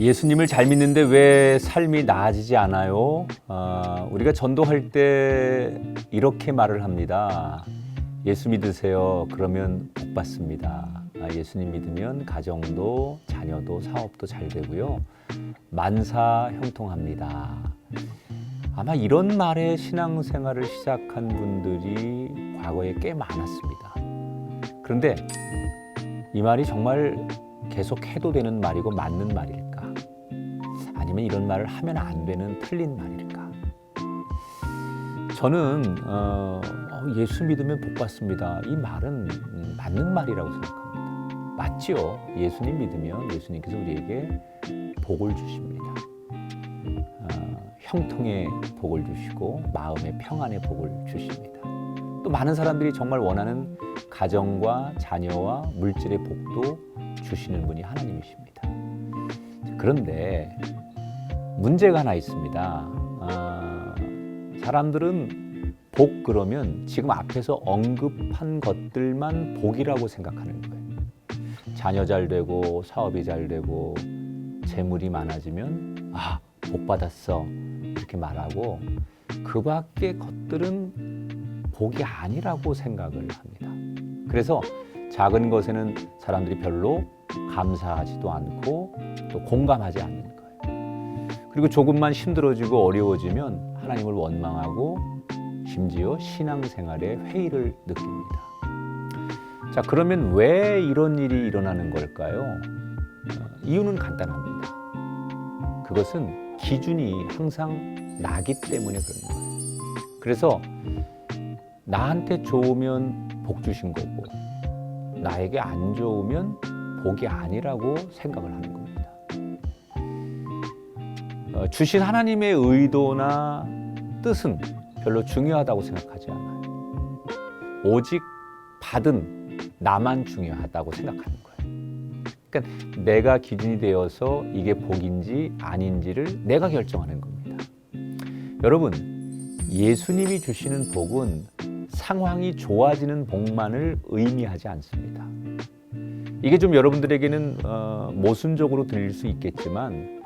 예수님을 잘 믿는데 왜 삶이 나아지지 않아요? 우리가 전도할 때 이렇게 말을 합니다. 예수 믿으세요. 그러면 복 받습니다. 예수님 믿으면 가정도 자녀도 사업도 잘 되고요. 만사 형통합니다. 아마 이런 말에 신앙생활을 시작한 분들이 과거에 꽤 많았습니다. 그런데 이 말이 정말 계속 해도 되는 말이고 맞는 말일까? 아니면 이런 말을 하면 안 되는 틀린 말일까? 저는 예수 믿으면 복 받습니다. 이 말은 맞는 말이라고 생각합니다. 맞지요? 예수님 믿으면 예수님께서 우리에게 복을 주십니다. 형통의 복을 주시고 마음의 평안의 복을 주십니다. 또 많은 사람들이 정말 원하는 가정과 자녀와 물질의 복도 주시는 분이 하나님이십니다. 그런데 문제가 하나 있습니다. 사람들은 복 그러면 지금 앞에서 언급한 것들만 복이라고 생각하는 거예요. 자녀 잘 되고 사업이 잘 되고 재물이 많아지면 복 받았어 이렇게 말하고 그 밖의 것들은 복이 아니라고 생각을 합니다. 그래서 작은 것에는 사람들이 별로 감사하지도 않고 또 공감하지 않는 거예요. 그리고 조금만 힘들어지고 어려워지면 하나님을 원망하고 심지어 신앙생활에 회의를 느낍니다. 자, 그러면 왜 이런 일이 일어나는 걸까요? 이유는 간단합니다. 그것은 기준이 항상 나기 때문에 그런 거예요. 그래서 나한테 좋으면 복 주신 거고 나에게 안 좋으면 복이 아니라고 생각을 하는 겁니다. 주신 하나님의 의도나 뜻은 별로 중요하다고 생각하지 않아요. 오직 받은 나만 중요하다고 생각하는 거예요. 그러니까 내가 기준이 되어서 이게 복인지 아닌지를 내가 결정하는 겁니다. 여러분, 예수님이 주시는 복은 상황이 좋아지는 복만을 의미하지 않습니다. 이게 좀 여러분들에게는 모순적으로 들릴 수 있겠지만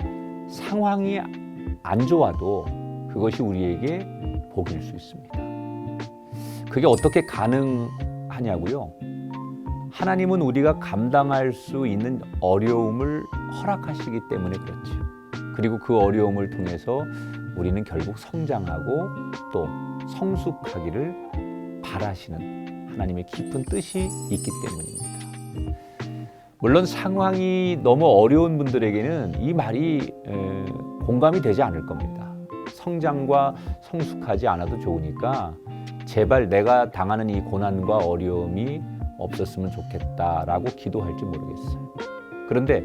상황이 안 좋아도 그것이 우리에게 복일 수 있습니다. 그게 어떻게 가능하냐고요? 하나님은 우리가 감당할 수 있는 어려움을 허락하시기 때문에 그렇죠. 그리고 그 어려움을 통해서 우리는 결국 성장하고 또 성숙하기를 바라시는 하나님의 깊은 뜻이 있기 때문입니다. 물론 상황이 너무 어려운 분들에게는 이 말이 공감이 되지 않을 겁니다. 성장과 성숙하지 않아도 좋으니까 제발 내가 당하는 이 고난과 어려움이 없었으면 좋겠다라고 기도할지 모르겠어요. 그런데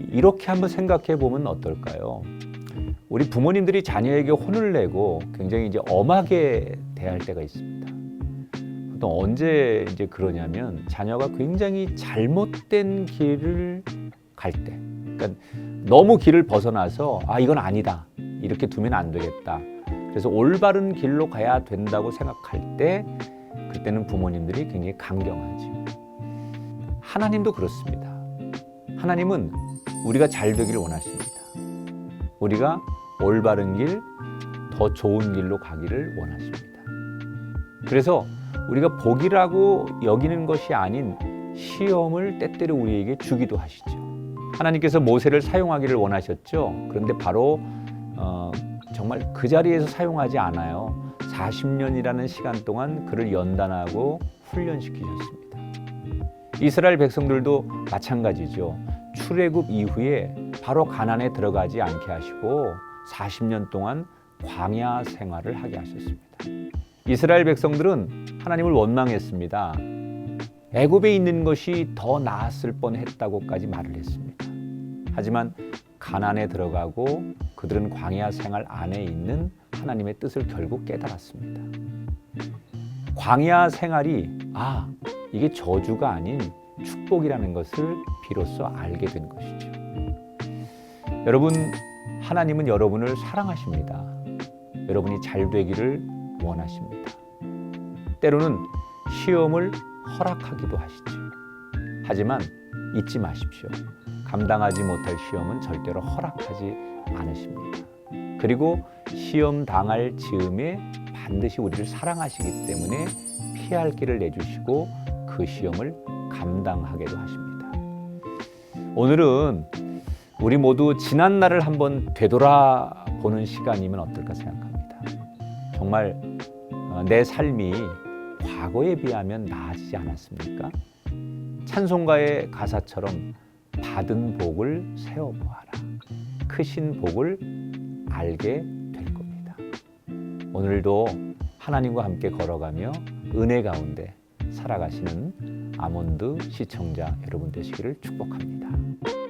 이렇게 한번 생각해 보면 어떨까요? 우리 부모님들이 자녀에게 혼을 내고 굉장히 이제 엄하게 대할 때가 있습니다. 보통 언제 이제 그러냐면 자녀가 굉장히 잘못된 길을 갈 때, 그러니까 너무 길을 벗어나서 이건 아니다 이렇게 두면 안 되겠다. 그래서 올바른 길로 가야 된다고 생각할 때 그때는 부모님들이 굉장히 강경하죠. 하나님도 그렇습니다. 하나님은 우리가 잘 되기를 원하십니다. 우리가 올바른 길, 더 좋은 길로 가기를 원하십니다. 그래서 우리가 복이라고 여기는 것이 아닌 시험을 때때로 우리에게 주기도 하시죠. 하나님께서 모세를 사용하기를 원하셨죠. 그런데 바로 정말 그 자리에서 사용하지 않아요. 40년이라는 시간 동안 그를 연단하고 훈련시키셨습니다. 이스라엘 백성들도 마찬가지죠. 출애굽 이후에 바로 가나안에 들어가지 않게 하시고 40년 동안 광야 생활을 하게 하셨습니다. 이스라엘 백성들은 하나님을 원망했습니다. 애굽에 있는 것이 더 나았을 뻔했다고까지 말을 했습니다. 하지만 가나안에 들어가고 그들은 광야 생활 안에 있는 하나님의 뜻을 결국 깨달았습니다. 광야 생활이 이게 저주가 아닌 축복이라는 것을 비로소 알게 된 것이죠. 여러분, 하나님은 여러분을 사랑하십니다. 여러분이 잘 되기를 원하십니다. 때로는 시험을 허락하기도 하시죠. 하지만 잊지 마십시오. 감당하지 못할 시험은 절대로 허락하지 않으십니다. 그리고 시험 당할 즈음에 반드시 우리를 사랑하시기 때문에 피할 길을 내주시고 그 시험을 감당하게도 하십니다. 오늘은 우리 모두 지난 날을 한번 되돌아보는 시간이면 어떨까 생각합니다. 정말 내 삶이 과거에 비하면 나아지지 않았습니까? 찬송가의 가사처럼 받은 복을 세어보아라. 크신 복을 알게 될 겁니다. 오늘도 하나님과 함께 걸어가며 은혜 가운데 살아가시는 아몬드 시청자 여러분 되시기를 축복합니다.